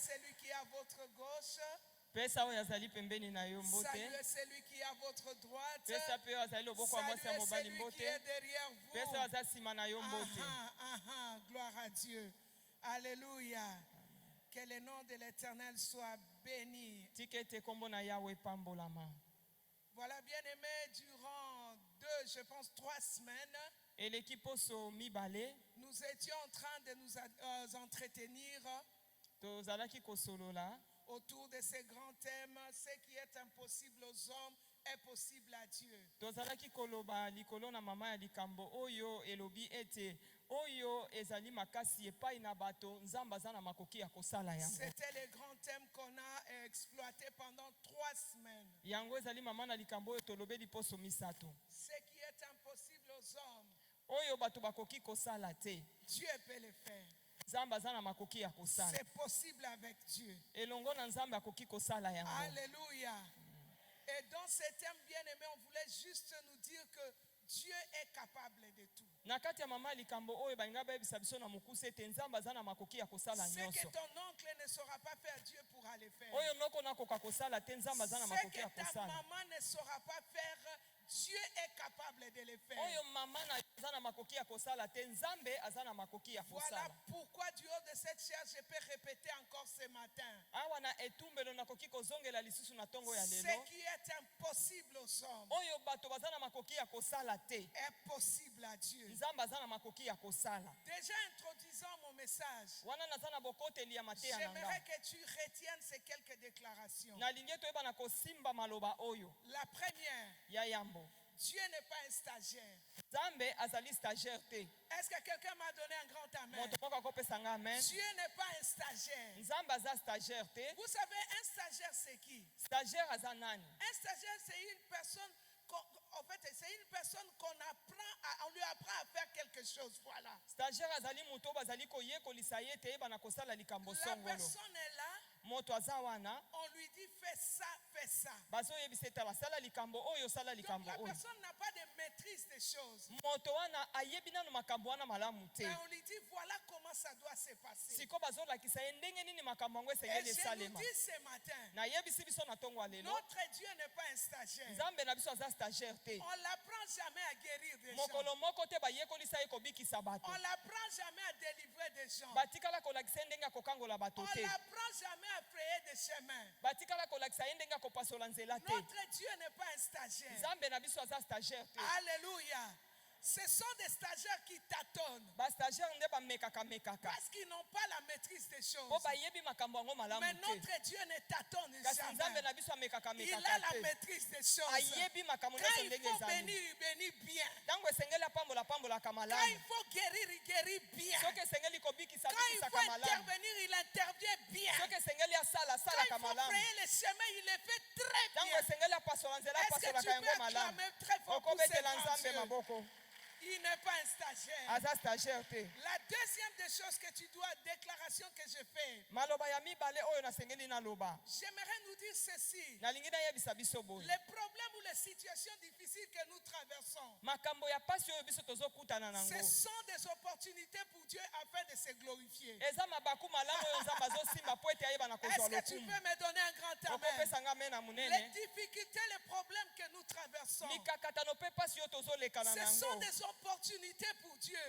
celui qui est à votre gauche. Saluez celui qui est à votre droite. Saluez celui qui est derrière vous. Gloire à Dieu. Alléluia. Que le nom de l'Éternel soit béni. Voilà, bien aimé, durant 3 semaines, nous étions en train de nous entretenir autour de ces grands thèmes. Ce qui est impossible aux hommes est possible à Dieu. C'était le grand thème qu'on a exploité pendant 3 semaines. Ce qui est impossible aux hommes, Dieu peut le faire. C'est possible avec Dieu. Alléluia. Et dans ce thème bien aimé, on voulait juste nous dire que Dieu est capable de tout. Ce que ton oncle ne saura pas faire, Dieu pourra le faire. Ce que ta maman ne saura pas faire, Dieu est capable de le faire. Voilà pourquoi du haut de cette chair, je peux répéter encore ce matin. Ce qui est impossible aux hommes est possible à Dieu. Déjà introduisant mon message, j'aimerais que tu retiennes ces quelques déclarations. La première, Dieu n'est pas un stagiaire. Est-ce que quelqu'un m'a donné un grand amen? Dieu n'est pas un stagiaire. Vous savez, un stagiaire c'est qui? Un stagiaire c'est une personne, en fait, c'est une personne on lui apprend à faire quelque chose. Voilà. La personne est là. On lui dit fais ça, fais ça. Donc la personne n'a pas de maîtrise des choses. Mais on lui dit voilà comment ça doit se passer. Et je nous dis ce matin, notre Dieu n'est pas un stagiaire. On ne l'apprend jamais à guérir des gens. On ne l'apprend jamais à délivrer des gens. On ne l'apprend jamais à frayer des chemins. Notre Dieu n'est pas un stagiaire. Alléluia. Ce sont des stagiaires qui tâtonnent. Parce qu'ils n'ont pas la maîtrise des choses. Mais notre Dieu ne tâtonne jamais. Il a la maîtrise des choses. Quand il faut bénir, il bénit bien. Quand il faut guérir, il guérit bien. Quand il faut intervenir, il intervient bien. Quand il faut frayer les chemins, il les fait très bien. Est-ce que tu peux acclamer très fort pour ce grand Dieu? Il n'est pas un stagiaire. La deuxième des choses que tu dois, déclaration que je fais, j'aimerais nous dire ceci. Les problèmes ou les situations difficiles que nous traversons, ce sont des opportunités pour Dieu afin de se glorifier. Est-ce que tu peux me donner un grand amen? Les difficultés, les problèmes que nous traversons, ce sont des opportunités pour Dieu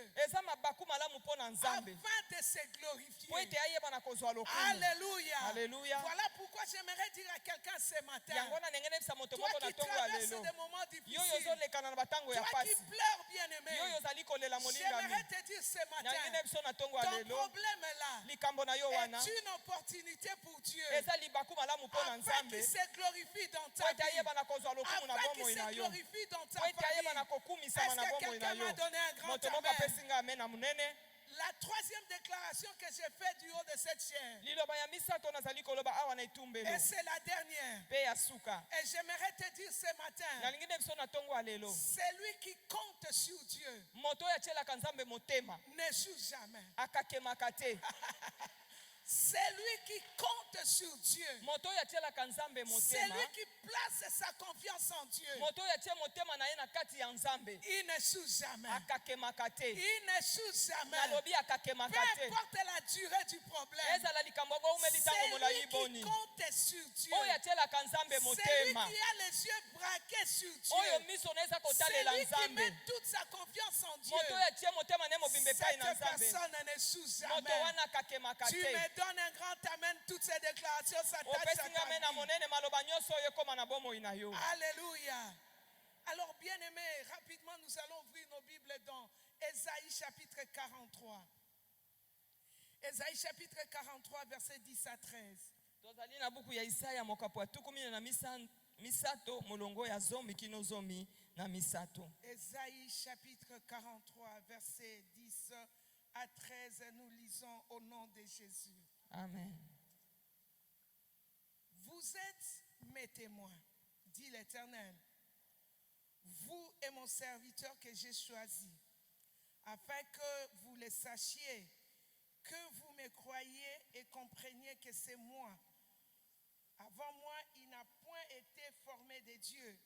afin de se glorifier. Alléluia. Voilà pourquoi j'aimerais dire à quelqu'un ce matin, toi qui traverses des moments difficiles, toi qui pleures bien aimé, j'aimerais te dire ce matin, ton problème est là, est une opportunité pour Dieu afin qu'il se glorifie dans ta vie, afin qu'il se glorifie dans ta famille. Est-ce que quelqu'un m'a donné un grand amen? La troisième déclaration que j'ai faite du haut de cette chair, et c'est la dernière, et j'aimerais te dire ce matin, celui qui compte sur Dieu n'échoue jamais. Celui qui compte sur Dieu, celui qui place sa confiance en Dieu, il n'échoue jamais. Il n'échoue jamais. Peu importe la durée du problème, celui compte sur Dieu. Celui qui a les yeux braqués sur Dieu. Celui qui met toute sa confiance en Dieu. Cette personne ne sous jamais. Tu me donnes un grand amen. Toutes ces déclarations s'attachent à ta vie. Alléluia. Alors, bien aimés, rapidement, nous allons ouvrir nos Bibles dans Ésaïe chapitre 43. Ésaïe chapitre 43, versets 10 à 13. Ésaïe chapitre 43, versets 10 à 13. Nous lisons au nom de Jésus. Amen. Vous êtes mes témoins, dit l'Éternel. Vous et mon serviteur que j'ai choisi, afin que vous le sachiez, que vous me croyiez et compreniez que c'est moi. Avant moi, il n'a point été formé de Dieu,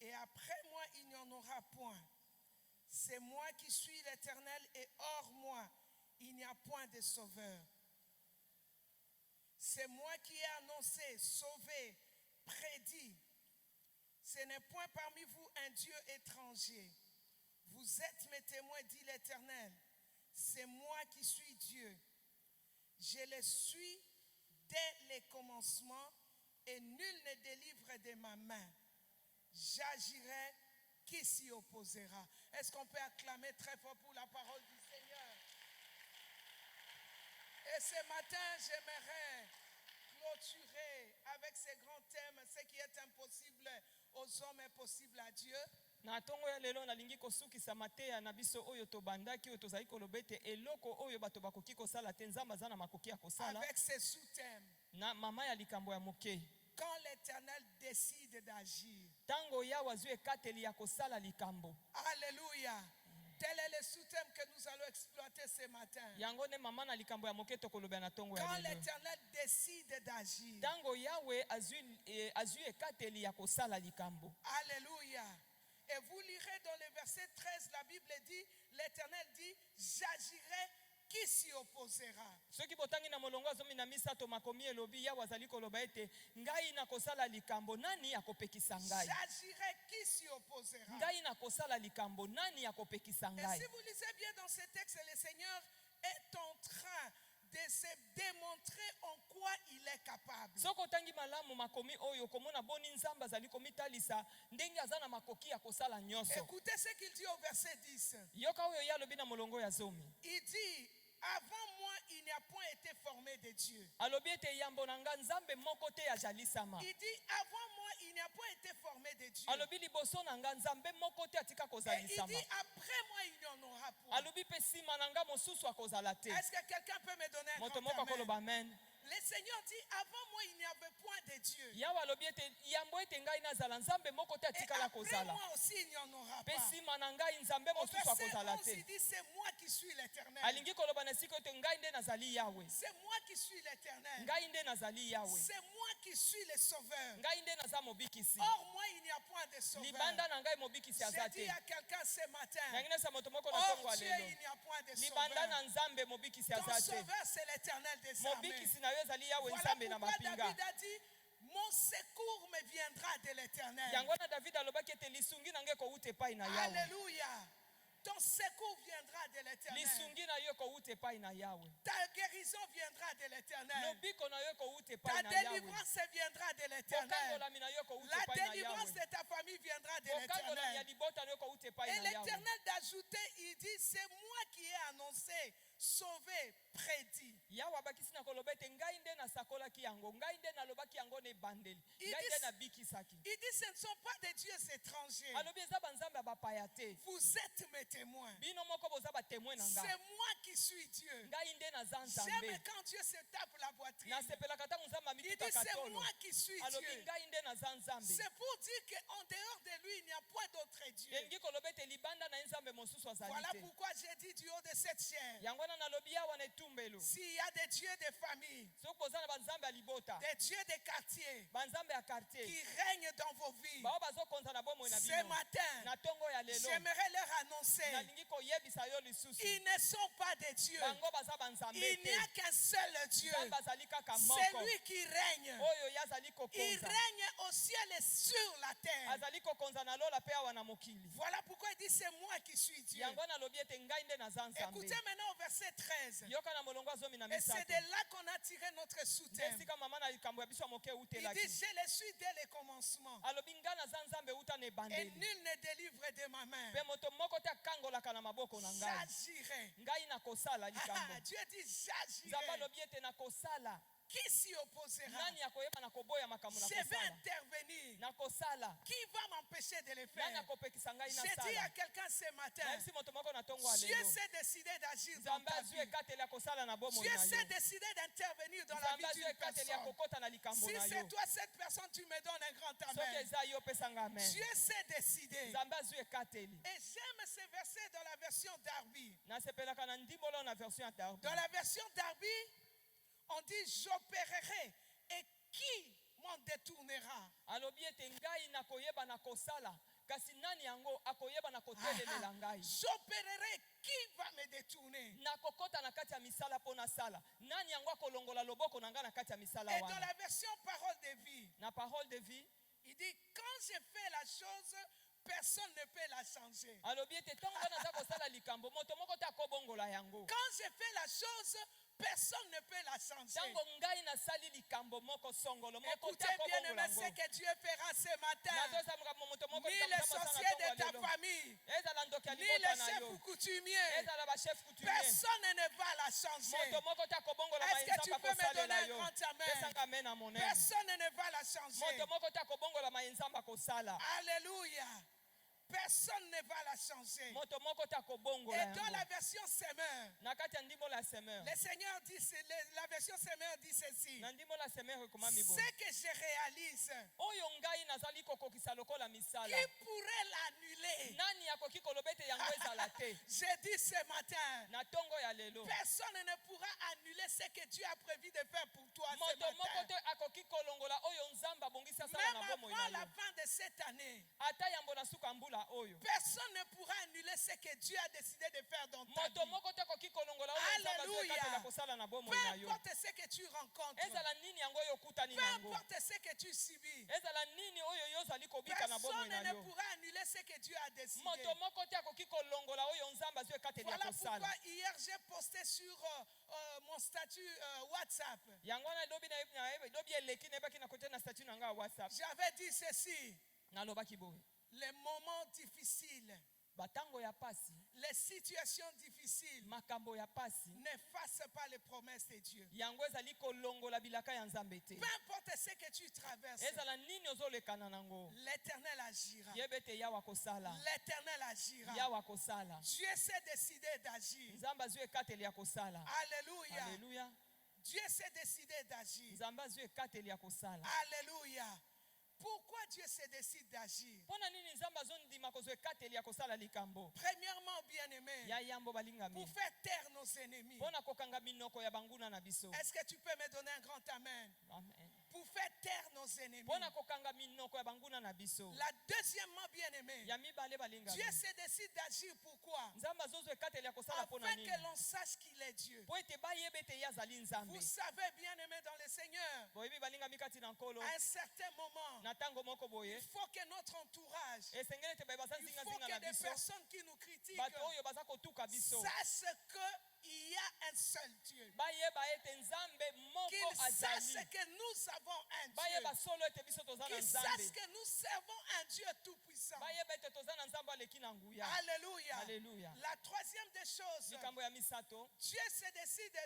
et après moi, il n'y en aura point. C'est moi qui suis l'Éternel, et hors moi, il n'y a point de sauveur. C'est moi qui ai annoncé, sauvé, prédit. Ce n'est point parmi vous un Dieu étranger. Vous êtes mes témoins, dit l'Éternel. C'est moi qui suis Dieu. Je le suis dès les commencements et nul ne délivre de ma main. J'agirai, qui s'y opposera? Est-ce qu'on peut acclamer très fort pour la parole du Seigneur? Et ce matin, j'aimerais clôturer avec ces grands thèmes, ce qui est impossible aux hommes est possible à Dieu. Na tongo ya lelo nalingi kosukisa mateya na biso oyo tobandaki oyo tozali koloba ete eloko oyo bato bakoki kosala te nzambe aza na makoki ya kosala avec ces sous-thèmes. Na mama ya likambo ya moke. Quand l'Éternel décide d'agir. Tango yawe azwi ekateli ya kosala likambo. Alléluia. Tel est le sous-thème que nous allons exploiter ce matin. Quand l'Éternel décide d'agir. Alléluia. Et vous lirez dans le verset 13, la Bible dit, l'Éternel dit, j'agirai, qui s'y opposera? J'agirai, qui s'y opposera? Et si vous lisez bien dans ce texte, le Seigneur est en train de se démontrer en quoi il est capable. Écoutez ce qu'il dit au verset 10. Il dit, avant moi, il n'y a point été formé de Dieu. Il dit, avant moi, il n'y a point été formé de Dieu. Et il dit, après moi, il n'y en aura point. Est-ce que quelqu'un peut me donner un grand amen? Le Seigneur dit, avant moi, il n'y avait point de Dieu. Et après moi aussi, il n'y en aura pas. Au verset 11, il dit, c'est moi qui suis l'Éternel. C'est moi qui suis l'Éternel. C'est moi qui suis le Sauveur. Or, moi, il n'y a point de Sauveur. J'ai dit à quelqu'un ce matin, or Dieu, il n'y a point de Sauveur. Ton Sauveur, c'est l'Éternel des armées. Voilà pourquoi David a dit, mon secours me viendra de l'Éternel. Alléluia. Ton secours viendra de l'Éternel. Ta guérison viendra de l'Éternel. Ta délivrance viendra de l'Éternel. La délivrance de ta famille viendra de l'Éternel. Et l'Éternel d'ajouter, il dit, c'est moi qui ai annoncé, sauvé, prédit. Il dit, ce ne sont pas des dieux étrangers. Vous êtes mes témoins. C'est moi qui suis Dieu. J'aime quand Dieu se tape la poitrine. Il dit, c'est moi qui suis Dieu. C'est pour dire qu'en dehors de lui, il n'y a point d'autre Dieu. Voilà pourquoi j'ai dit du haut de cette chair. S'il y a des dieux de famille, des dieux des quartiers banzambe ya quartier qui règnent dans vos vies, bao bazokonza na bomoi na ce bino matin, na tongo ya lelo j'aimerais leur annoncer, nalingi koyebisa yo lisusu ils ne sont pas des dieux. bango baza banzambe Il n'y te a qu'un seul Dieu. nzambe azali kaka C'est moko lui qui règne. oyo ye azali Il kokonza règne au ciel et sur la terre. azali kokonza na lola mpe awa na mokili Voilà pourquoi il dit c'est moi qui suis Dieu. yango nalobi ete ngai nde naza nzambe Écoutez maintenant au verset 13. yoka na molongo azomi na Et c'est misato de là qu'on a tiré notre nde sous-thème. esika mama na likambo ya biso ya moke Il eutelaki dit je le suis dès le commencement. alobi ngai naza nzambe euta na Et ebandeli nul ne délivre de ma main. mpe moto moko te akangolaka na maboko na ngai J'agirai. ngai nakosala likambo Dieu dit nzambe j'agirai. alobi ete nakosala Qui s'y opposera? nani akoyeba na koboya makambo Je vais nakosala intervenir. nakosala Qui va m'empêcher de le nani faire? akopekisa ngai J'ai dit à nasala quelqu'un ce matin, nayebisi moto moko na tongo ya Dieu lelo s'est décidé d'agir dans nzambe ta azwi vie. ekateli ya kosala na bomoi Dieu na s'est yo décidé d'intervenir dans la nzambe vie azwi d'une ekateli ya personne. kokota na likambo Si na c'est yo toi cette personne, tu me donnes un grand soki amen. eza yo opesanga amen Dieu s'est décidé. nzambe azwi ekateli Et j'aime ce verset dans la version Darby. nasepelaka na ndimbolo na version ya darbi Dans la version Darby, on dit j'opérerai et qui m'en détournera? alobi ete ngai nakoyeba na kosala kasi nani yango akoyeba na kotelelela ngai J'opérerai, qui va me détourner? nakokota na kati ya misala mpo nasala nani yango akolongola loboko na ngai na kati ya misala Et dans wana la version parole de vie, na parole de vie il dit quand je fais la chose, personne ne peut la changer. alobi ete ntango wana aza kosala likambo moto moko te akobongola yango Quand je fais la chose, personne ne peut la changer. ntango ngai nasali likambo moko songolo moko te Écoutez bien akobongola aimé ce yango que Dieu fera ce matin. nazosa makambo moto moko Ni likambo les za masala sorciers ntongo de ya ta lelo famille, ezala ndoki ya ni libota les na chefs yo coutumiers, ezala bachef coutumier personne ne va la changer. moto moko te akobongola Est-ce que tu mayenzamba peux me donner kosalela un yo grand amen? pesanga amen na monene Personne ne va la changer. moto moko te akobongola mayenzamba kosala Alléluia. Personne ne va la changer. moto moko te akobongola Et dans yango la version semeur, na kati ya ndimbola ya semeur le Seigneur dit, la version semeur dit ceci. na ndimbola ya semeur ekomami boye Ce que je réalise, oyo ngai nazali kokokisa lokola misala qui pourrait l'annuler? nani akoki koloba ete yango ezala te J'ai dit ce matin, na ntongo ya lelo personne ne pourra annuler ce que Dieu a prévu de faire pour toi ce moto moko matin. te akoki kolongola oyo nzambe abongisi asala Même na bomoi avant na la yo fin de cette année, ata yambo na suka mbula oyo personne ne pourra annuler ce que Dieu a décidé de faire dans ta moto vie. moko te akoki kolongola oyo nzambe azwi Alléluia. ekatela kosala na Peu bomoi na yo importe ce que tu rencontres, ezala nini yango oyo okutani peu nango importe ce que tu subis, ezala nini oyo yo ozali kobika na bomoi personne na ne yo pourra annuler ce que Dieu a décidé. moto moko te akoki kolongola oyo nzambe azwi ekateli ya Voilà kosala pourquoi hier j'ai posté sur mon statut WhatsApp. yango wana elobi eleki nayebaki na kote na statut na ngai ya whatsapp J'avais dit ceci, nalobaki boye les moments difficiles, batango ya pasi les situations difficiles makambo ya pasi n'effacent pas les promesses de Dieu. yango ezali kolongola bilaka ya nzambe te Peu importe ce que tu traverses, ezala nini ozolekana nango l'Éternel agira. yeba ete yawa kosala L'Éternel agira. yawa kosala Dieu s'est décidé d'agir. nzambe azwi ekateli ya kosala Alléluia. alleluya Dieu s'est décidé d'agir. nzambe azwi ekateli ya kosala Alléluia. Pourquoi Dieu se décide d'agir? mpona nini nzambe azondima kozwa ekateli ya kosala likambo Premièrement, bien-aimé, ya yambo pour balingami faire taire nos ennemis. mpona kokanga minoko ya banguna na biso Est-ce que tu peux me donner un grand amen? amen Pour faire taire nos ennemis. mpona kokanga minoko ya banguna na biso La deuxièmement, bien-aimé, ya mibale balingami Dieu se décide d'agir. Pourquoi? nzambe azozwa ekateli ya kosala mpona Afin nini que l'on sache qu'il est Dieu. mpo ete bayeba ete ye azali nzambe Vous savez, bien-aimé dans le Seigneur, boyebi balingami kati na nkolo à un certain moment, na ntango moko boye il faut que notre entourage, esengeli ete baye baza il faut zingazinga que na des biso personnes qui nous critiquent bato oyo baza kotuka biso sachent qu'il y a un seul Dieu. bayeba ete nzambe moko Qu'ils azali sachent que nous avons un Dieu. bayeba solo ete biso toza na Qu'ils nzambe sachent que nous servons un Dieu tout-puissant. bayeba ete toza na nzambe aleki na nguya Alléluia. Alléluia. La troisième des choses, likambo ya misato Dieu se décide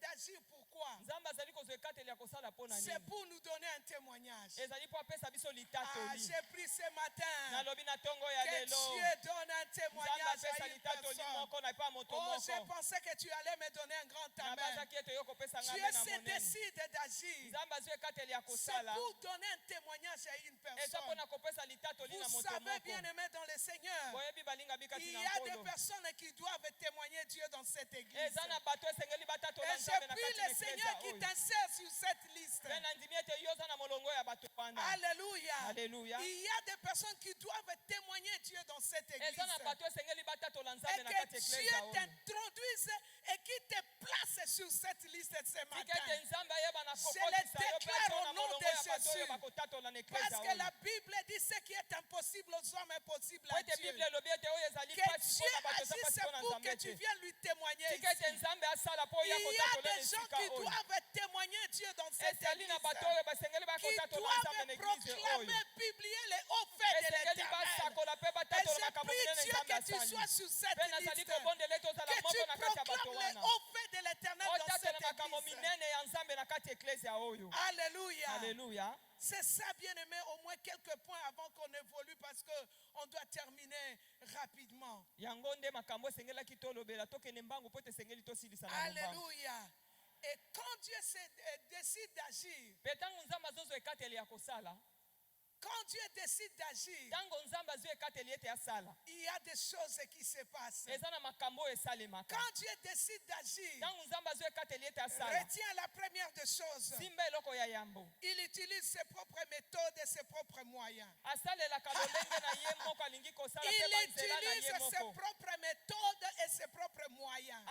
d'agir. Pourquoi? nzambe azali kozwa ekateli ya kosala mpo na C'est nini pour nous donner un témoignage. ezali mpo apesa biso Ah, litatoli j'ai pris ce matin nalobi na ntongo ya que lelo Dieu donne un nzambe témoignage apesa à une litatoli personne. moko na epa ya moto Oh, moko je pensais que tu allais me donner un grand amen. nabazaki ete yo kopesa ngai Dieu na se monene décide d'agir. nzambe azwi ekateli ya C'est kosala pour donner un témoignage à une eza personne. mpona kopesa litatoli na Vous moto savez, moko bien aimé dans le Seigneur, boyebi balinga kati il na y a des nkolo personnes qui doivent témoigner Dieu dans cette église. eza na bato esengeli batatola Et nzambe j'ai na pris kati na le Seigneur eklezia qui oyo t'insère sur cette liste. Alléluia. Alléluia. Il y a des personnes qui doivent témoigner Dieu dans cette église. Et que Dieu t'introduise et qui te place sur cette liste ce matin. Je le déclare au nom de Jésus. Parce que la Bible dit ce qui est impossible aux hommes est possible à Dieu. Que Dieu agisse pour que tu viennes lui témoigner ici. Il y a des gens qui doivent témoigner Dieu dans cette église. Qui doivent proclamer, publier les hauts faits de l'Éternel. Et je prie Dieu que tu sois sur cette liste. Que tu proclames les hauts faits de l'Éternel dans cette église. Alléluia. Alléluia. C'est ça, bien-aimé, au moins quelques points avant qu'on évolue parce qu'on doit terminer rapidement. Alléluia. Et quand Dieu décide d'agir, quand Dieu décide d'agir, il y a des choses qui se passent. Quand Dieu décide d'agir, retiens la première des choses. Il utilise ses propres méthodes et ses propres moyens. Il utilise ses propres méthodes et ses propres moyens.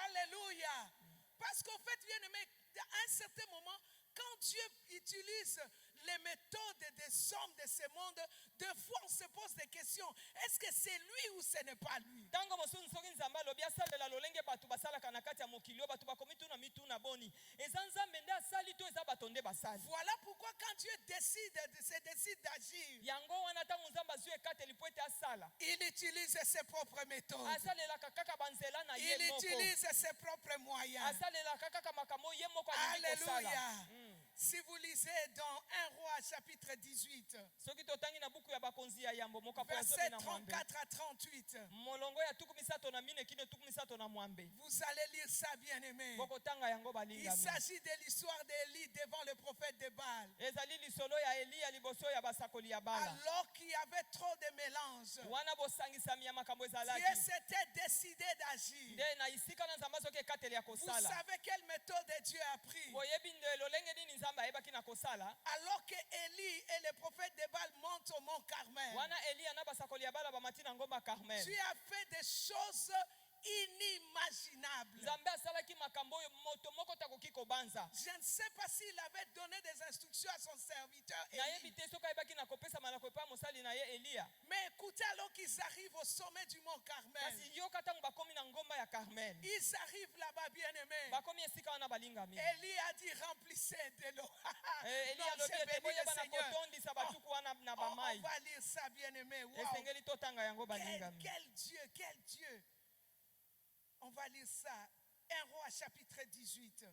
Alléluia. Parce qu'en fait, bien aimé, à un certain moment, quand Dieu utilise les méthodes des hommes de ce monde, deux fois on se pose des questions. Est-ce que c'est lui ou ce n'est pas lui? Voilà pourquoi quand Dieu décide d'agir, il utilise ses propres méthodes. Il utilise ses propres moyens. Alléluia. Si vous lisez dans 1 Roi chapitre 18, versets 34 à 38, vous allez lire ça, bien aimé. Il s'agit de l'histoire d'Élie devant le prophète de Baal. Alors qu'il y avait trop de mélange, Dieu s'était décidé d'agir. Vous savez quelle méthode Dieu a pris? Alors que Élie et le prophète de Baal montent au mont Carmel, Dieu a fait des choses inimaginable. Je ne sais pas s'il avait donné des instructions à son serviteur Élie. Mais écoutez, alors qu'ils arrivent au sommet du mont Carmel, ils arrivent là-bas, bien aimés. Élie a dit remplissez de l'eau. Non, j'ai béni le Seigneur. On va lire ça, bien aimé. Wow. Quel Dieu, quel Dieu. On va lire ça. 1 Roi chapitre 18.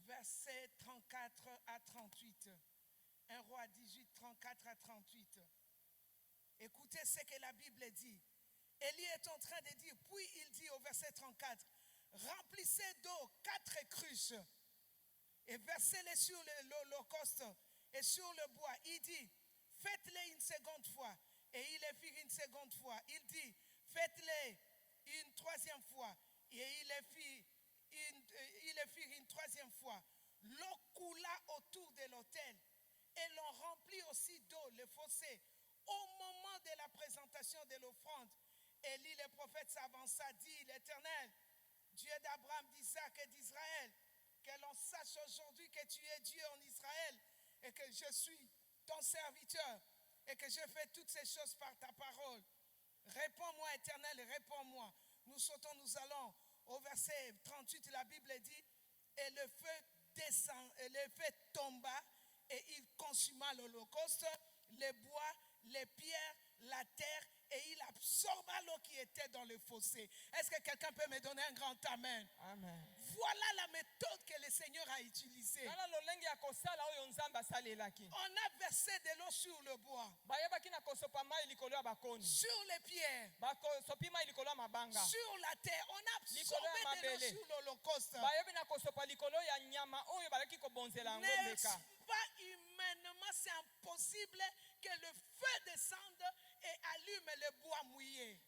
Verset 34 à 38. 1 Roi 18, 34 à 38. Écoutez ce que la Bible dit. Élie est en train de dire, puis il dit au verset 34, remplissez d'eau 4 cruches et versez-les sur l'holocauste et sur le bois. Il dit, faites-les une seconde fois. Et il les fit une seconde fois. Il dit, faites-les une troisième fois. Et il les fit une troisième fois. L'eau coula autour de l'autel. Et l'on remplit aussi d'eau le fossé. Au moment de la présentation de l'offrande, Élie le prophète s'avança, dit, l'Éternel, Dieu d'Abraham, d'Isaac et d'Israël, que l'on sache aujourd'hui que tu es Dieu en Israël et que je suis ton serviteur. Et que je fais toutes ces choses par ta parole. Réponds-moi, Éternel, réponds-moi. Nous sautons, nous allons au verset 38, la Bible dit, et le feu descend, et le feu tomba, et il consuma l'holocauste, les bois, les pierres, la terre, et il absorba l'eau qui était dans le fossé. Est-ce que quelqu'un peut me donner un grand amen? Amen. Voilà la méthode que le Seigneur a utilisée. On a versé de l'eau sur le bois, sur les pierres, sur la terre. On a absorbé de l'eau sur l'holocauste. N'est-ce pas humainement, c'est impossible que le feu descende et allume le bois mouillé.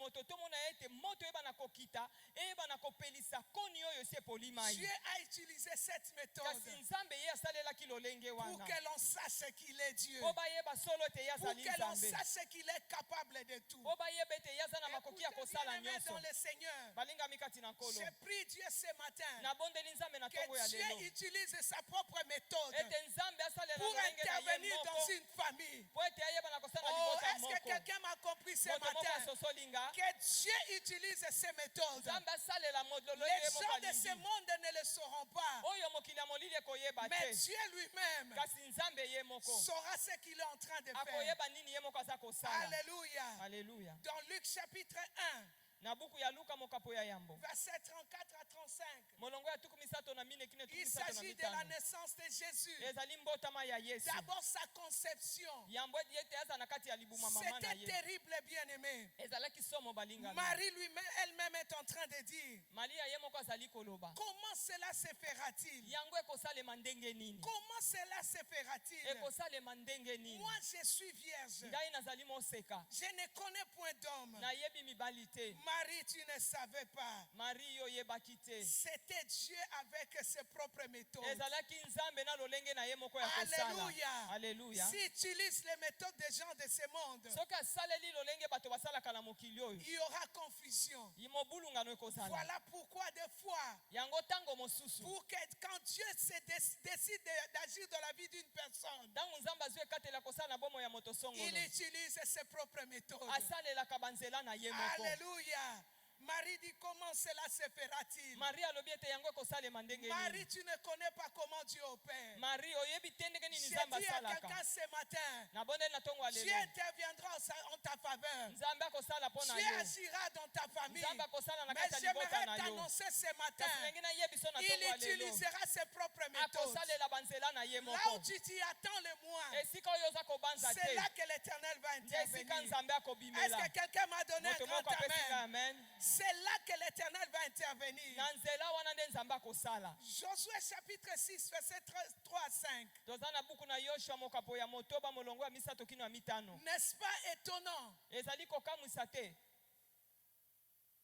moto to mona ete moto eba na kokita eba na kopelisa koni oyo se polima Dieu a utilisé cette méthode kasi nzambe ye asalela kilolenge pour wana que l'on sache qu'il est Dieu, po bayeba solo te pour yazali que l'on nzambe sache qu'il est capable de tout. po bayeba ete yaza na makoki ya Écoutez, kosala bien-aimés nyonso dans le Seigneur, balingami kati na nkolo j'ai pris Dieu ce matin nabondeli nzambe na ntongo ya que lelo Dieu utilise sa propre méthode ete nzambe asalela pour lolenge na ye intervenir dans moko une famille. po ete ayeba na kosala Oh, libota est-ce que moko quelqu'un m'a compris ce moto moko matin? asosolinga Que Dieu utilise ces méthodes. nzambe asalela lolenge Les ye moko gens de ce alingi monde ne le sauront pas. oyo mokili ya molili ekoyeba Mais te Dieu lui-même kasi nzambe ye moko saura ce qu'il est en train de faire. akoyeba nini ye moko aza kosala Alléluia. haleluya Dans Luc chapitre 1, na buku ya luka mokapo ya yambo verset 34 à 35, molongo ya tuku misato na mine kine tuku il misato na s'agit de la mitano naissance de Jésus. ezali mbotama ya yesu D'abord sa conception. yambo ete aza na kati ya libuma mama na C'était ye terrible, bien-aimé. ezalaki somo balingami Marie lui-même, elle-même est en train de dire, malia ye moko azali koloba comment cela se fera-t-il? yango ekosalema ndenge nini Comment cela se fera-t-il? ekosalema ndenge nini Moi, je suis vierge. ngai nazali moseka Je ne connais point d'homme. nayebi mibali te Marie, tu ne savais pas. marie oyebaki te C'était Dieu avec ses propres méthodes. ezalaki nzambe na lolenge na ye moko ya kosala Alléluia. haleluya S'il utilise les méthodes des gens de ce monde, soki asaleli lolenge bato basalaka na mokili oyo il y aura confusion. mobulungano ekozala Voilà pourquoi des fois, yango ntango mosusu pour que quand Dieu décide d'agir dans la vie d'une personne, ntango nzambe azwi ekatela kosala na bomo ya moto il songolo utilise ses propres méthodes. asalelaka banzela na ye moko Alléluia. Marie dit, comment cela se fera-t-il? marie alobi ete yango ekosalema ndenge Marie, nini tu ne connais pas comment Dieu opère. marie oyebi te ndenge nini J'ai nzambe dit à asalaka quelqu'un ce matin, nabondeli na ntongo ya Dieu lelo interviendra en ta faveur. nzambe akosala mpo na Dieu yo agira dans ta famille. nzambe akosala na Mais kati ya libota j'aimerais na yo t'annoncer ce matin, kasi ndenge nayebi so na ntongo il ya lelo utilisera ses propres méthodes. akosalela banzela na ye Là moko où tu t'y attends le moins, esika oyo oza kobanza c'est te là que l'Éternel va nde esika intervenir. nzambe Est-ce akobimela que quelqu'un m'a donné un moto grand moko apesinga amen? amen C'est là que l'Éternel va intervenir. na nzela wana nde nzambe akosala Josué chapitre 6, verset 3 à 5. toza na buku na yoshua mokapo ya motoba molongo ya misato kino ya mitano N'est-ce pas étonnant? ezali kokamwisa te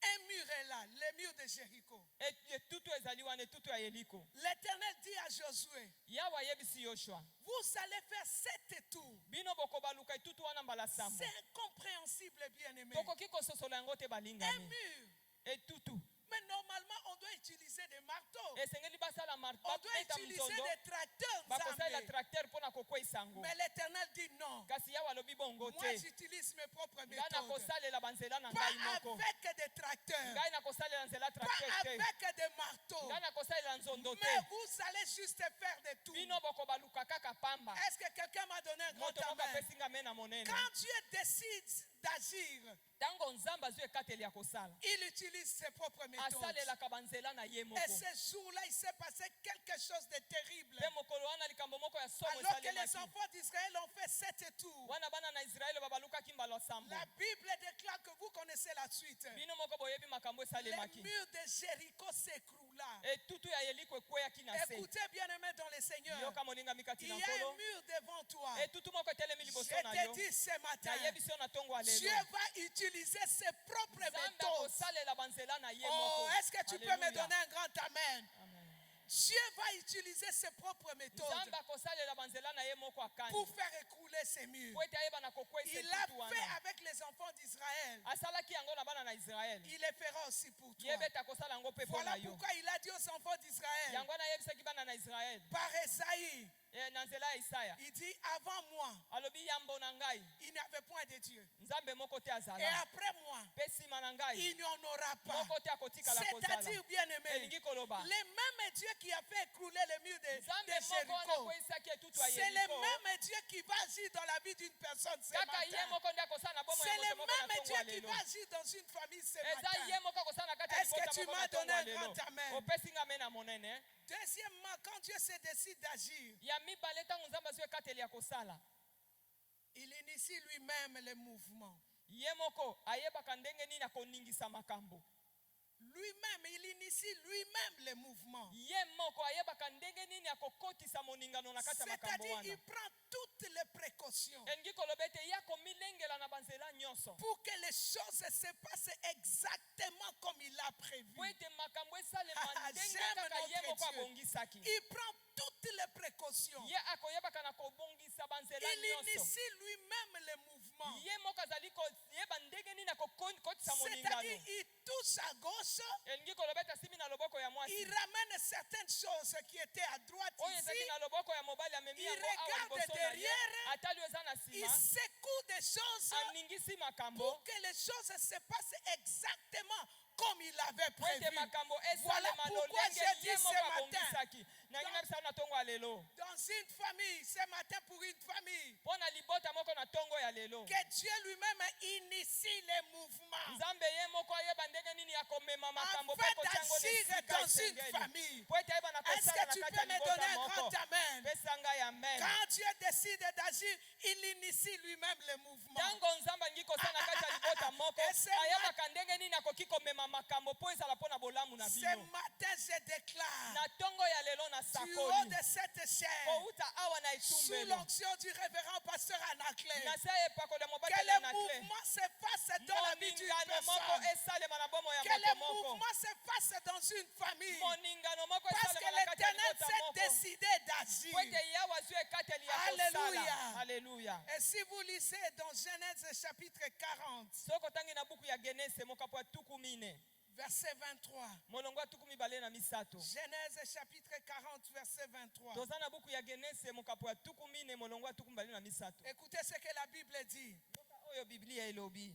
Un mur est là, le mur de Jéricho. etutu ezali wana etutu ya yeriko L'Éternel dit à Josué, yawe ayebisi yoshua vous allez faire 7 tours. bino bokobaluka etutu wana mbala sambo C'est incompréhensible, bien-aimé. tokoki kososola yango te Un balingami mur. etutu Mais normalement, on doit utiliser des marteaux. esengeli basala On doit beta utiliser mzondo des tracteurs. bakosalela Nzambe. tracteur mpo na kokwesa yango Mais l'Éternel dit non. kasi yawe alobi bongo Moi, te j'utilise mes propres ngai méthodes. nakosalela banzela na Pas ngai moko avec des tracteurs. ngai nakosalela nzela Pas tracteur te avec des marteaux. ngai nakosalela nzondo te Mais vous allez juste faire des tours. bino bokobaluka kaka pamba Est-ce que quelqu'un m'a donné un grand moto moko amen? apesinga me na monene Quand Dieu décide d'agir, ntango nzambe azwi ekateli ya kosala il utilise ses propres méthodes. asalelaka banzela na ye moko Et ce jour-là, il s'est passé quelque chose de terrible. mpe mokolo wana likambo moko ya somo Alors que les esalemaki enfants d'Israël ont fait 7 tours. wana bana na israele babalukaki mbala sambo La Bible déclare que vous connaissez la suite. bino moko boyebi makambo Les esalemaki murs de Jéricho s'écroula. etutu ya yeriko ekweyaki na se Écoutez, bien-aimés dans le Seigneur, yoka molingami kati il na y a un nkolo mur devant toi. etutu moko etelemi liboso Je na te yo dis ce matin, nayebi so na ntongo ya Dieu lelo va utiliser ses propres nzambe méthodes. akosalela banzela na ye Oh, moko est-ce que tu peux me Alléluia. donner un grand amen? Amen. Dieu va utiliser ses propres méthodes nzambe akosalela banzela na ye moko akani pour faire écrouler ces murs. po ete ayeba na kokwesa Il l'a etutu fait wana avec les enfants d'Israël. asalaki yango na bana na israele Il le fera aussi pour toi. yebe ete akosala yango mpe mpo Voilà na yo pourquoi il a dit aux enfants d'Israël, yango wana ayebisaki bana na israele par Esaïe, na nzela ya isaya il dit, avant moi, alobi yambo na ngai il n'y avait point de Dieu. nzambe moko te Et azala après moi, mpe nsima na ngai il n'y en aura pas. moko te akotikala kozala C'est-à-dire, bien-aimé, elingi koloba le même Dieu qui a fait écrouler le mur de nzambe moko wana Jéricho, akweyisaki etutu ya c'est le yeriko même Dieu qui va agir dans la vie d'une personne ce kaka ye matin. moko nde akosala na bomo C'est ya le moto moko na même ntongo ya Dieu qui lelo va agir dans une famille ce eza ye matin. moko akosala na kati ya Est-ce que libota tu moko m'as na donné ntongo ya un lelo grand amen? opesinga me na monene Deuxièmement, quand Dieu se décide d'agir, ya mibale ntango nzambe azwi ekateli ya kosala il initie lui-même le mouvement. ye moko ayebaka ndenge nini akoningisa makambo lui-même, il initie lui-même les mouvements. C'est-à-dire il prend toutes les précautions pour que les choses se passent exactement comme il a prévu. Il prend toutes les précautions. Il initie lui-même les mouvements. C'est-à-dire il touche à gauche, il ramène certaines choses qui étaient à droite ici, il regarde derrière, il secoue des choses pour que les choses se passent exactement comme il avait prévu. Voilà pourquoi j'ai dit ce matin, dans une famille, ce matin pour une famille, que Dieu lui-même initie les mouvements afin d'agir dans une famille. Est-ce que tu peux me donner un grand amen? Quand Dieu décide d'agir, il initie lui-même les mouvements. Ce matin, je déclare du haut de cette chaîne, sous l'onction du révérend pasteur Anaclé, que les mouvements se fassent dans la vie d'une personne, que les mouvements se fassent dans une famille, parce que l'Éternel s'est décidé d'agir. Alléluia. Et si vous lisez dans Genèse chapitre 40, verset 23. Genèse chapitre 40, verset 23. Écoutez ce que la Bible dit.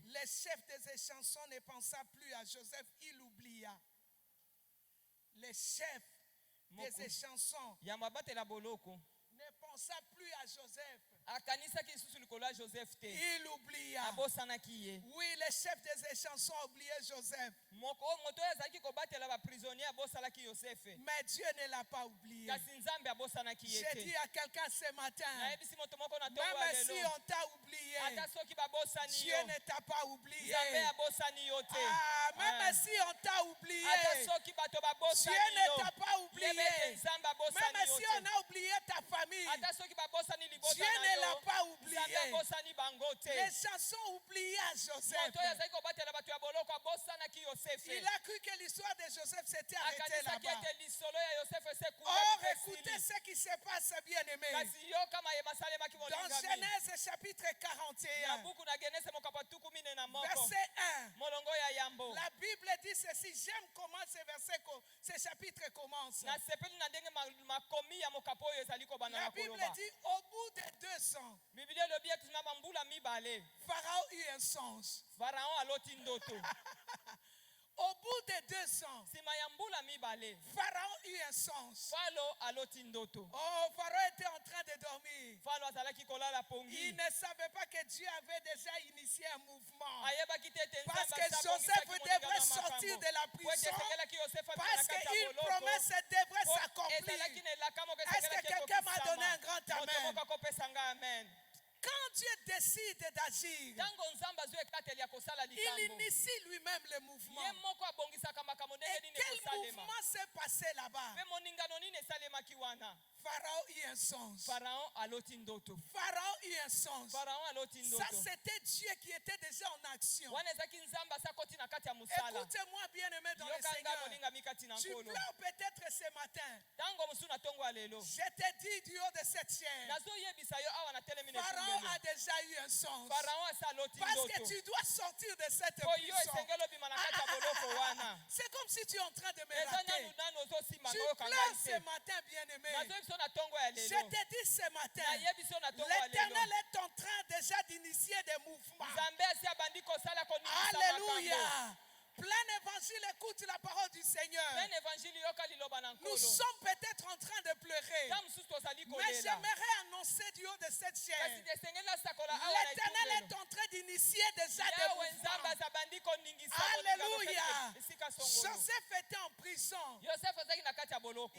Les chefs des échansons ne pensa plus à Joseph, il oublia. Les chefs des échansons ne pensa plus à Joseph. Il oublia. Oui, les chefs des échansons ont oublié Joseph. Mais Dieu ne l'a pas oublié. J'ai dit à quelqu'un ce matin, même si on t'a oublié, Dieu ne t'a pas oublié. Même si on t'a oublié, Dieu ne t'a pas oublié. Même si on a oublié ta famille, Dieu ne l'a pas oublié. Les chansons oubliaient Joseph. Il a cru que l'histoire de Joseph s'était arrêtée là-bas. Or, écoutez ce qui se passe, bien aimé. Dans Genèse chapitre 41, verset 1, la Bible dit ceci. J'aime comment ce chapitre commence. La Bible dit au bout de 2 ans, Pharaon eut un songe. Au bout de 2 ans, Pharaon eut un songe. Oh, Pharaon était en train de dormir. Il ne savait pas que Dieu avait déjà initié un mouvement. Parce que Joseph devrait sortir de la prison. Parce qu'une promesse devrait s'accomplir. Est-ce que quelqu'un m'a donné un grand amen? Quand Dieu décide d'agir, il initie lui-même le mouvement. Et quel mouvement s'est passé là-bas? Pharaon eut un songe. Pharaon eut un songe. Ça, c'était Dieu qui était déjà en action. Écoutez-moi, bien-aimé dans le Seigneur. Tu pleures peut-être ce matin. Je t'ai dit du haut de cette chaîne, Pharaon a déjà eu un songe. Parce que tu dois sortir de cette prison. C'est comme si tu es en train de me rater. Tu pleures ce matin, bien-aimé. Je t'ai dit ce matin, l'Éternel est en train déjà d'initier des mouvements. Alléluia. Plein évangile, écoute la parole du Seigneur. Nous sommes peut-être en train de pleurer, mais j'aimerais annoncer du haut de cette chaîne, l'Éternel est en train d'initier déjà des mouvements. Alléluia. Joseph était en prison. prison.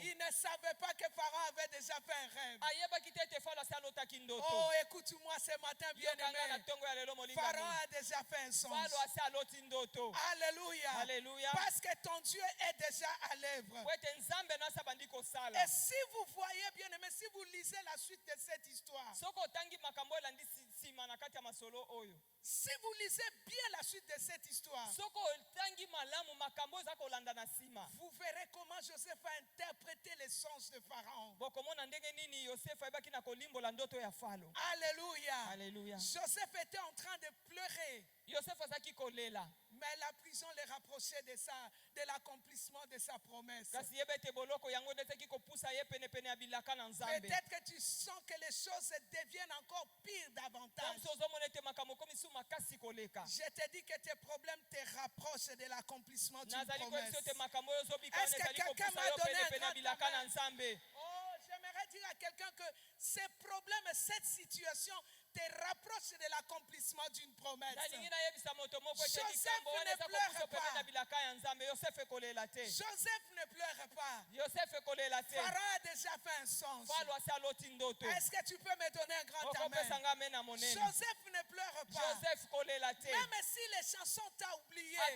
Il ne savait pas que Pharaon avait déjà fait un rêve. Oh, écoute-moi ce matin, bien-aimé. Pharaon a déjà fait un songe. Alléluia. Alléluia. Parce que ton Dieu est déjà à l'œuvre. Et si vous voyez, bien-aimé, si vous lisez la suite de cette histoire, si vous lisez bien la suite de cette histoire, vous verrez comment Joseph a interprété les songes de Pharaon. Alléluia. Alléluia. Joseph était en train de pleurer. Mais la prison les rapprochait de l'accomplissement de sa promesse. Peut-être que tu sens que les choses deviennent encore pires davantage. Je te dis que tes problèmes te rapprochent de l'accomplissement d'une promesse. Est-ce que quelqu'un m'a donné un grand amen? Oh, j'aimerais dire à quelqu'un que ces problèmes, cette situation te rapproche de l'accomplissement d'une promesse. Joseph ne pleure pas. Joseph ne pleure pas. Pharaon a déjà fait un songe. Est-ce que tu peux me donner un grand amen? Joseph ne pleure pas. Même si les chansons t'ont oublié, Dieu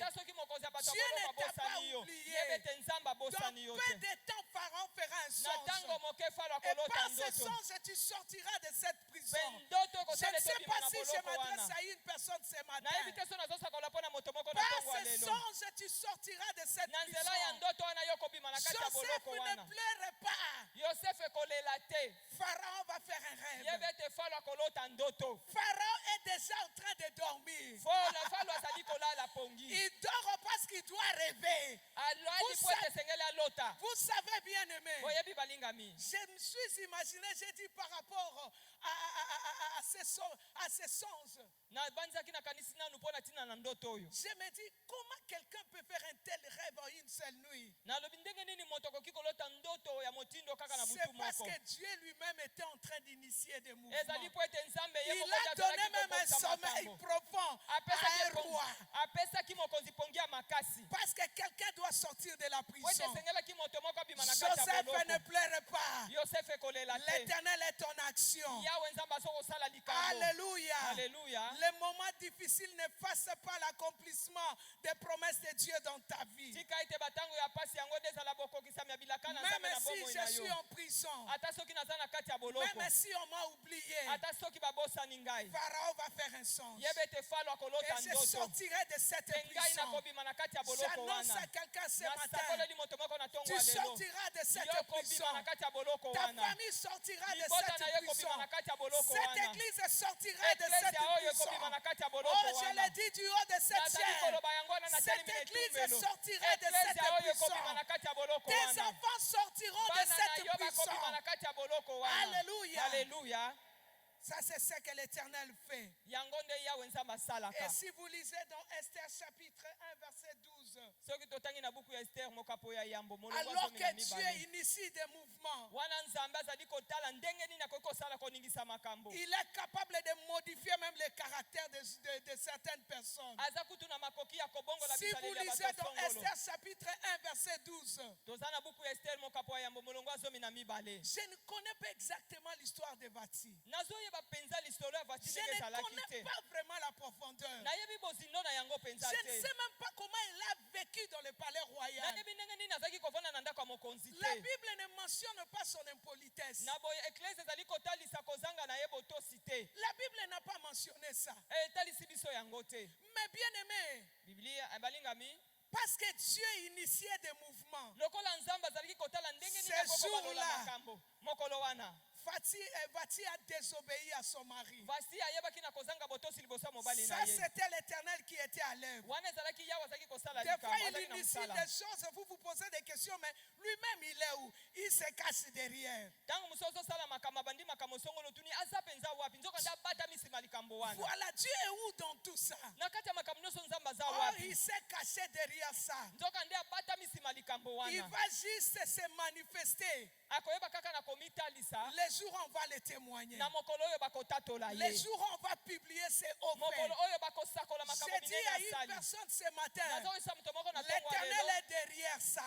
ne t'a pas oublié. Dans peu de temps, Pharaon fera un songe. Et par ce songe, tu sortiras de cette prison. Je ne sais pas si je m'adresse à une personne ce matin. Par ce songe, tu sortiras de cette prison. Joseph ne pleure pas. Pharaon va faire un rêve. Pharaon est déjà en train de dormir. Il dort parce qu'il doit rêver. Vous savez, bien aimé, je me suis imaginé, j'ai dit par rapport à ces songes. Je me dis, comment quelqu'un peut faire un tel rêve en une seule nuit? C'est parce que Dieu lui-même était en train d'initier des mouvements. Il a donné même un sommeil profond à un roi. Parce que quelqu'un doit sortir de la prison. Joseph ne pleure pas. L'Éternel est en action. Alléluia. Alléluia. Les moments difficiles ne fassent pas l'accomplissement des promesses de Dieu dans ta vie. Même si je suis en prison, même si on m'a oublié, Pharaon va faire un songe. Et je sortirai de cette prison. J'annonce à quelqu'un ce matin, tu sortiras de cette prison. Ta famille sortira de cette prison. Cette église sortira de cette prison. Oh, je l'ai dit du haut de cette chaîne. Cette église sortira de cette prison. Tes enfants sortiront de cette prison. Alléluia. Alléluia. Ça, c'est ce que l'Éternel fait. Et si vous lisez dans Esther chapitre 1, verset 12, alors que Dieu initie des mouvements, il est capable de modifier même le caractère de certaines personnes. Si vous lisez dans Esther chapitre 1, verset 12, je ne connais pas exactement l'histoire de Vati. Je ne connais pas vraiment la profondeur. Je ne sais même pas comment il a vécu dans le palais royal. La Bible ne mentionne pas son impolitesse. La Bible n'a pas mentionné ça. Mais bien aimé, parce que Dieu initiait des mouvements, ce jour-là, Vati a désobéi à son mari. Ça, c'était l'Éternel qui était à l'œuvre. Des fois, il initie des choses, vous vous posez des questions, mais lui-même, il est où? Il se cache derrière. Voilà, Dieu est où dans tout ça? Oh, il s'est caché derrière ça. Il va juste se manifester. Les jours on va les témoigner. Les jours on va publier ces offres. J'ai dit à une personne ce matin, l'Éternel est derrière ça.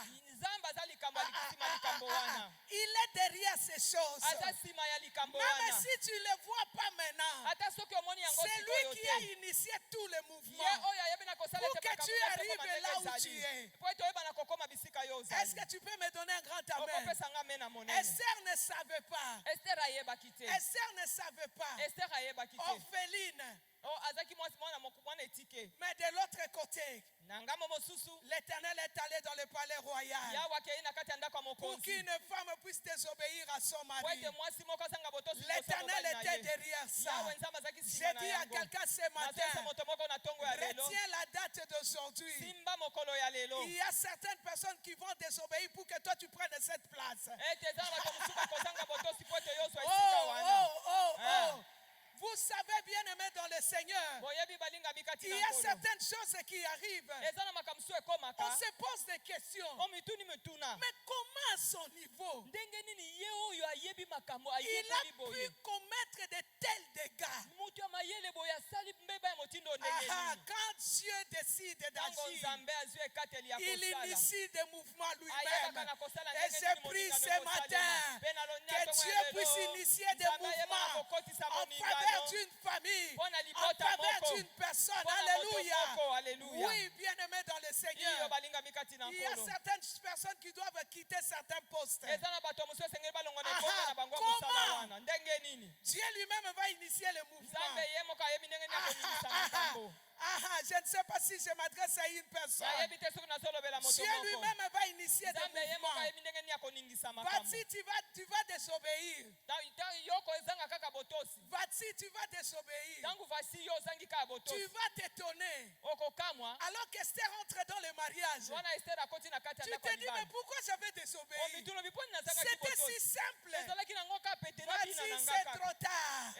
Il est derrière ces choses. Même si tu ne les vois pas maintenant, c'est lui qui a initié tout le mouvement pour que tu arrives là où tu es. Est-ce que tu peux me donner un grand amen? Esther ne savait pas. Esther ne savait pas. Orpheline. Mais de l'autre côté, l'Éternel est allé dans le palais royal pour qu'une femme puisse désobéir à son mari. L'Éternel était derrière ça. J'ai dit à quelqu'un ce matin, retiens la date d'aujourd'hui. Il y a certaines personnes qui vont désobéir pour que toi tu prennes cette place. Vous savez, bien aimé dans le Seigneur, il y a certaines choses qui arrivent. On se pose des questions. Mais comment à son niveau il a pu commettre de tels dégâts? Quand Dieu décide d'agir, il initie des mouvements lui-même. Et j'ai pris ce matin que Dieu puisse initier des mouvements en faveur d'une famille, en faveur d'une personne. Alléluia. Oui, bien aimé dans le Seigneur, il y a certaines personnes qui doivent quitter certains postes. Comment Dieu lui-même va initier le mouvement? Je ne sais pas si je m'adresse à une personne. Dieu lui-même va initier des mouvements. Vas-y, tu vas désobéir. Vas-y, tu vas désobéir. Tu vas t'étonner. Alors qu'Esther entre dans le mariage, tu te dis, mais pourquoi j'avais désobéi? C'était si simple. Vas-y, c'est trop tard.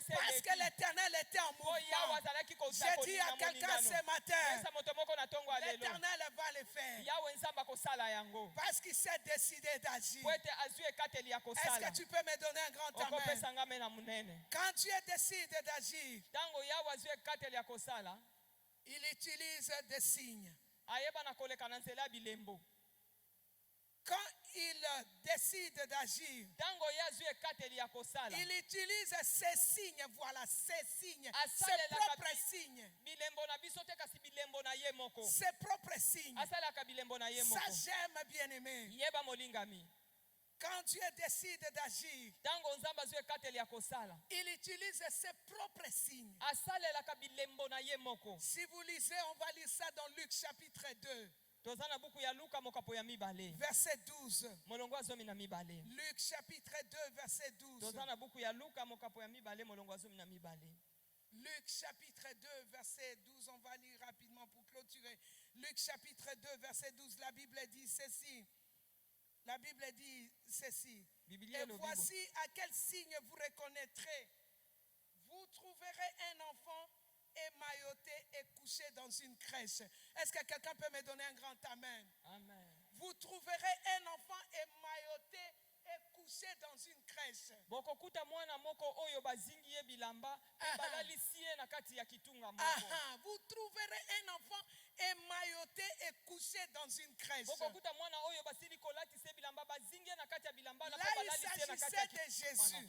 Parce que l'Éternel était en mouvement. J'ai dit à quelqu'un ce matin, l'Éternel va le faire. Parce qu'il s'est décidé d'agir. Est-ce que tu peux me donner un grand amen? Quand Dieu décide d'agir, il utilise des signes. Quand il décide d'agir, il utilise ces signes. Voilà, ces signes, ses propres signes. Ses propres signes. Ça, j'aime, bien aimé. Quand Dieu décide d'agir, il utilise ses propres signes. Si vous lisez, on va lire ça dans Luc chapitre 2. Verset 12. Luc chapitre 2 verset 12. Luc chapitre 2 verset 12. On va lire rapidement pour clôturer. Luc chapitre 2 verset 12. La Bible dit ceci. La Bible dit ceci. Et voici à quel signe vous reconnaîtrez. Vous trouverez un enfant émailloté et couché dans une crèche. Est-ce que quelqu'un peut me donner un grand amen? Amen. Vous trouverez un enfant émailloté et couché dans une crèche. Vous trouverez un enfant émailloté et couché dans une crèche. Là, il s'agissait de Jésus.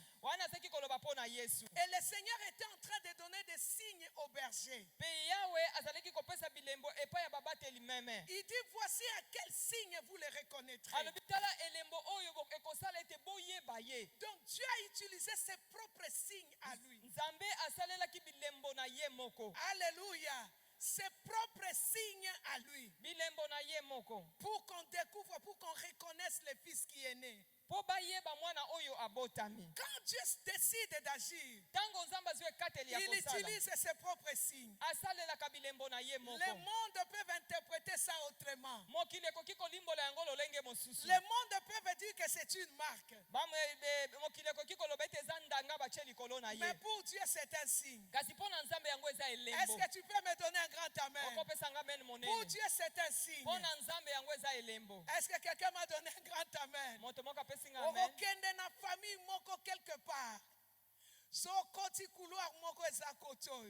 Et le Seigneur était en train de donner des signes aux bergers. Il dit, voici à quel signe vous les reconnaîtrez. Donc Dieu a utilisé ses propres signes à lui. Alléluia. Ses propres signes à lui. Pour qu'on découvre, pour qu'on reconnaisse le fils qui est né. Quand Dieu décide d'agir, il utilise ses propres signes. Le monde peut interpréter ça autrement. Le monde peut dire que c'est une marque. Mais pour Dieu c'est un signe. Est-ce que tu peux me donner un grand amen? Pour Dieu, c'est un signe. Est-ce que quelqu'un m'a donné un grand amen? Okokende na famille moko quelque part. So koti couloir moko eza koto.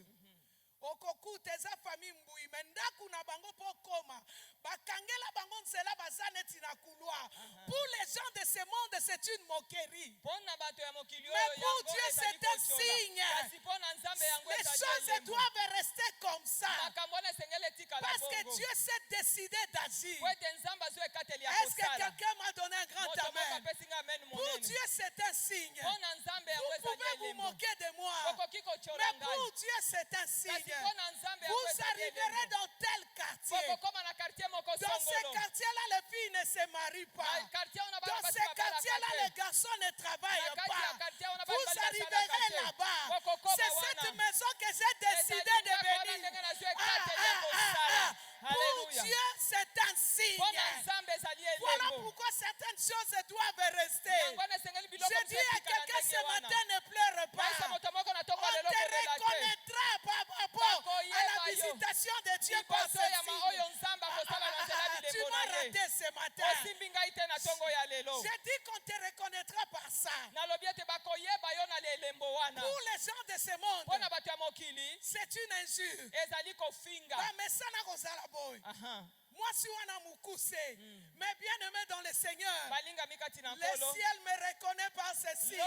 Okokuta eza famille mbui mendaku na bango pokoma bakangela bango nzela bazaneti na couloir. Pour les gens de ce monde c'est une moquerie. Mais pour Dieu c'est un signe. Les choses doivent rester comme ça. Parce que Dieu s'est décidé d'agir. Est-ce que quelqu'un m'a donné un grand amen? Pour Dieu c'est un signe. Vous pouvez vous moquer de moi. Mais pour Dieu c'est un signe. Vous arriverez dans tel quartier. Dans ce quartier-là, les filles ne se marient pas. Dans ce quartier-là, les garçons ne travaillent pas. Vous arriverez là-bas. C'est cette maison que j'ai décidé de venir. Pour Dieu, c'est un signe. Voilà pourquoi certaines choses doivent rester. Je dis à quelqu'un ce matin, ne pleure pas. On te reconnaîtra par rapport à la visitation de Dieu par ce signe. Tu m'as raté ce matin. J'ai dit qu'on te reconnaîtra par ça. Pour les gens de ce monde, c'est une injure. Moi, je suis un amoukoussé, mais bien aimé dans le Seigneur. Le ciel me reconnaît par ce signe. Et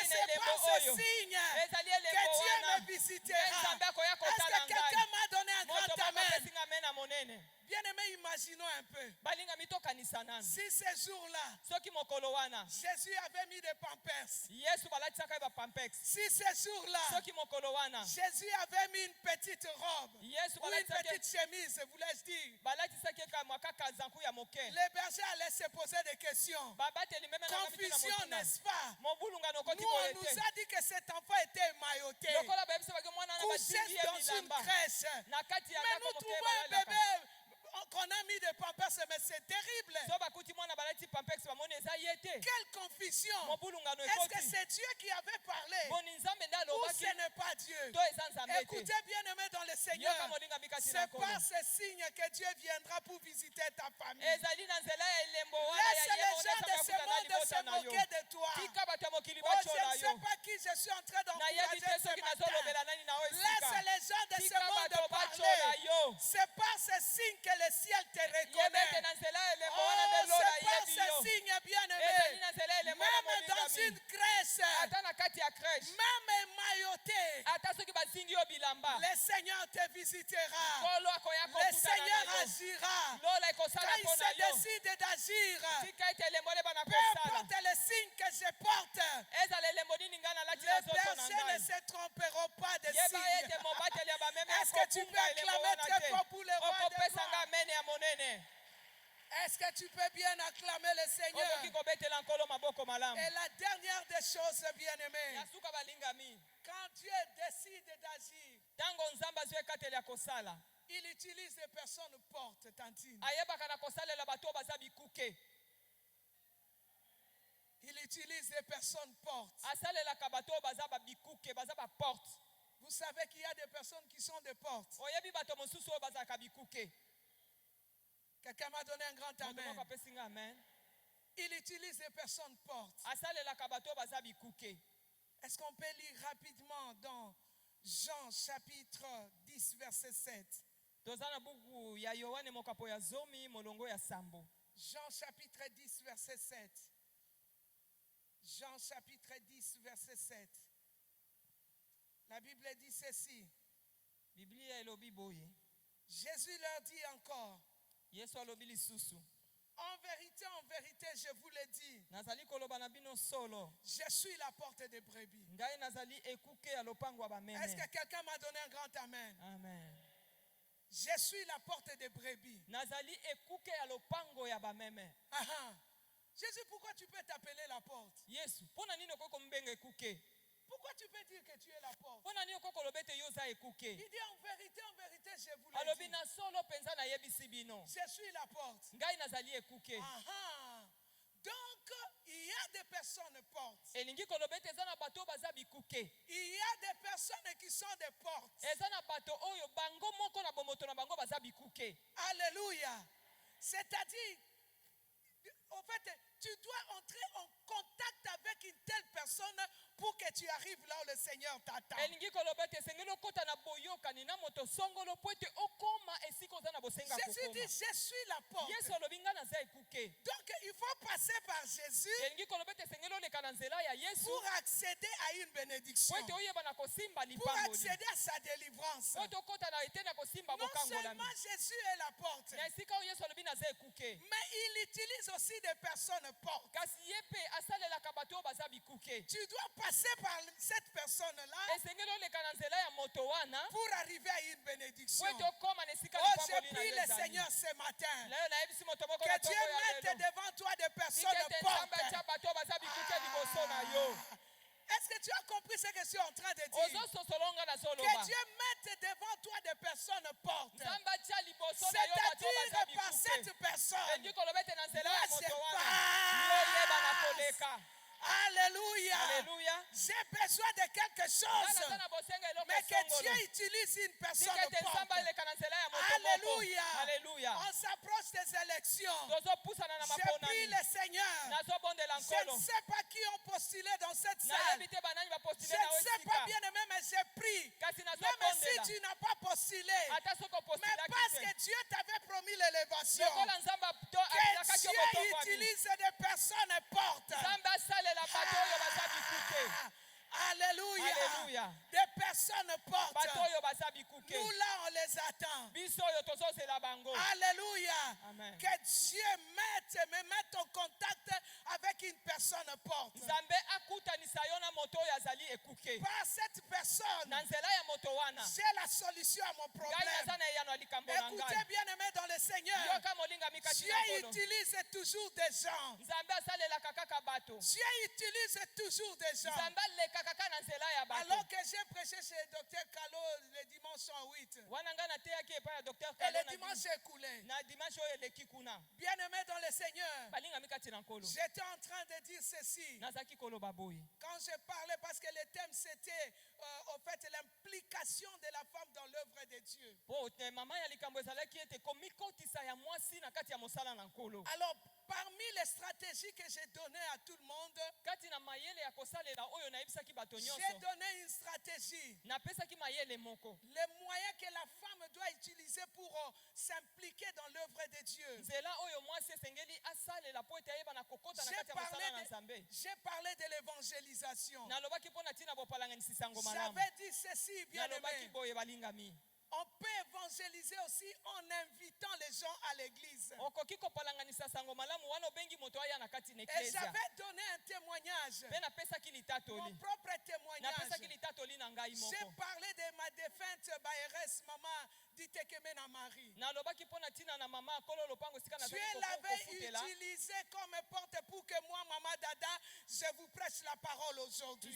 c'est par ce signe que Dieu me visitera. Est-ce que quelqu'un m'a donné un grand amen? Bien aimé, imaginons un peu. Si ce jour-là, Jésus avait mis des pampers. Si ce jour-là, Jésus avait mis une petite robe ou une petite chemise, voulais-je dire, les bergers allaient se poser des questions. Confusion, n'est-ce pas? Nous, on nous a dit que cet enfant était émailloté, couché dans une crèche. Mais nous trouvons un bébé qu'on a mis des pampers, mais c'est terrible. Quelle confusion. Est-ce que c'est Dieu qui avait parlé ou ce n'est pas Dieu? Écoutez bien aimé dans le Seigneur, c'est par ce signe que Dieu viendra pour visiter ta famille. Laisse les gens de ce monde se moquer de toi. Oh, je ne sais pas qui je suis en train d'encourager ce matin. Laisse les gens de ce monde parler. C'est par ce signe que le ciel te reconnaît. Oh, c'est par ce signe bien aimé. Même dans une crèche, même émailloté, le Seigneur te visitera. Le Seigneur agira. Quand il se décide d'agir, peu importe le signe que je porte, les bergers ne se tromperont pas de signe. Est-ce que tu peux acclamer très fort pour le roi de gloire? Est-ce que tu peux bien acclamer le Seigneur? Et la dernière des choses, bien-aimés, quand Dieu décide d'agir, il utilise des personnes portes, tantine. Il utilise des personnes portes. Vous savez qu'il y a des personnes qui sont des portes. Quelqu'un m'a donné un grand amen. Il utilise des personnes portes. Est-ce qu'on peut lire rapidement dans Jean chapitre 10 verset 7? Jean chapitre 10 verset 7. Jean chapitre 10 verset 7. La Bible dit ceci. Jésus leur dit encore. En vérité, je vous le dis. Je suis la porte des brebis. Est-ce que quelqu'un m'a donné un grand amen? Amen. Je suis la porte des brebis. Jésus, pourquoi tu peux t'appeler la porte? Pourquoi tu peux dire que tu es la porte? Il dit en vérité, je vous le dis. Je suis la porte. Donc, il y a des personnes portes. Il y a des personnes qui sont des portes. Alléluia. C'est-à-dire, en fait, tu dois entrer en contact avec une telle personne pour que tu arrives là où le Seigneur t'attend. Jésus dit, je suis la porte. Donc, il faut passer par Jésus pour accéder à une bénédiction, pour accéder à sa délivrance. Non seulement Jésus est la porte, mais il utilise aussi des personnes portes. Tu dois passer par cette personne-là pour arriver à une bénédiction. Oh, je prie le Seigneur ce matin que Dieu mette devant toi des personnes portes. Est-ce que tu as compris ce que je suis en train de dire? Que Dieu mette devant toi des personnes portes. C'est-à-dire par cette personne, moi je passe. Alléluia. Alléluia. J'ai besoin de quelque chose, mais que Dieu utilise une personne porte. Alléluia. Alléluia. On s'approche des élections. Je prie le Seigneur. Je ne sais pas qui ont postulé dans cette salle. Je ne sais pas bien aimé, mais j'ai pris. Même si tu n'as pas postulé, mais parce que Dieu t'avait promis l'élévation, que Dieu utilise des personnes portes. Alléluia. Alléluia. Des personnes portes. Nous là on les attend. Alléluia. Amen. Que Dieu me mette en contact avec une personne porte. Par cette personne, j'ai la solution à mon problème. Écoutez bien aimé dans le Seigneur, Dieu utilise toujours des gens. Dieu utilise toujours des gens. Alors que j'ai prêché chez le docteur Kalo le dimanche en 8. Et le dimanche écoulé. Bien aimé dans le Seigneur, j'étais en train de dire ceci. Quand je parlais, parce que le thème c'était en fait l'implication de la femme dans l'œuvre de Dieu. Alors, parmi les stratégies que j'ai données à tout le monde, j'ai donné une stratégie. Les moyens que la femme doit utiliser pour s'impliquer dans l'œuvre de Dieu. J'ai parlé de l'évangélisation. J'avais dit ceci, bien aimé. On peut évangéliser aussi en invitant les gens à l'église. Et j'avais donné un témoignage, mon propre témoignage. J'ai parlé de ma défunte Bayeres, maman d'Itekemena Marie. Dieu l'avait utilisé comme porte pour que moi, maman Dada, je vous prêche la parole aujourd'hui.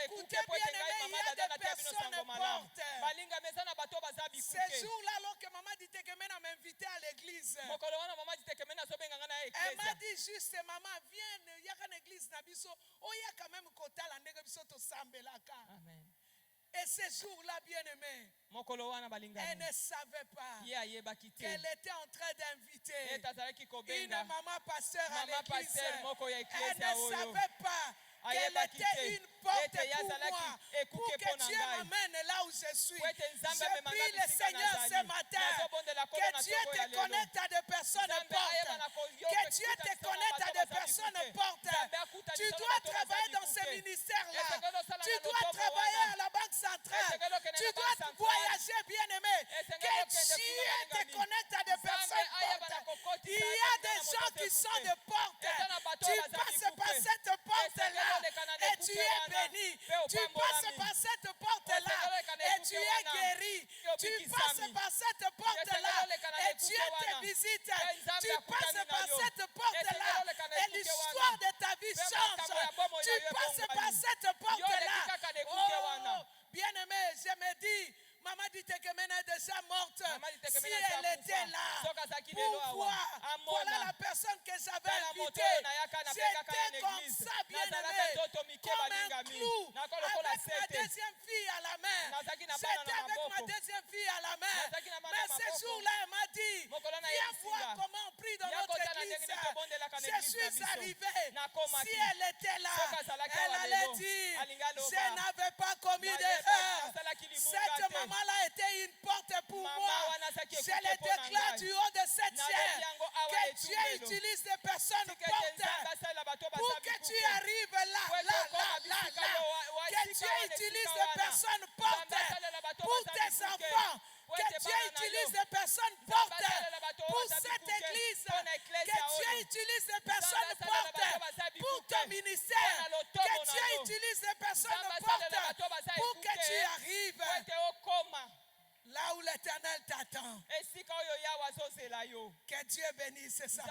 Écoutez bien aimé, il y a des personnes portes. Ce jour-là, alors que maman d'Itekemena m'a invité à l'église, elle m'a dit juste, maman, viens, il y a une église, il y a quand même côté la négabiso to sambelaka. Amen. Et ce jour-là, bien-aimé, elle ne savait pas qu'elle était en train d'inviter une maman pasteur à l'église. Elle ne savait pas qu'elle était une porte pour moi, pour que Dieu m'amène là où je suis. Je prie le Seigneur ce matin que Dieu te connecte à des personnes portes. Que Dieu te connecte à des personnes portes. Tu dois travailler dans ce ministère-là. Tu dois travailler à la Banque centrale. Tu dois voyager, bien-aimé. Que Dieu te connecte à des personnes portes. Il y a des gens qui sont des portes. Tu passes par cette porte-là et tu es béni. Tu passes par cette porte-là et tu es guéri. Tu passes par cette porte-là et Dieu te visite. Tu passes par cette porte-là et l'histoire de ta vie change. Tu passes par cette porte-là. Oh, bien-aimé, je me dis, maman d'Itekemena est déjà morte. Si elle était là pour voir, voilà la personne que j'avais invitée. J'étais comme ça, bien aimé, comme un clou, avec ma deuxième fille à la main. J'étais avec ma deuxième fille à la main. Mais ce jour-là, elle m'a dit, viens voir comment on prie dans notre église. Je suis arrivé. Si elle était là, elle allait dire, je n'avais pas commis d'erreur. Cette maman-là était une porte pour moi. Je le déclare du haut de cette chair que Dieu utilise des personnes portes pour que tu arrives là. Que Dieu utilise des personnes portes pour tes enfants. Que Dieu utilise des personnes portes pour cette église. Que Dieu utilise des personnes portes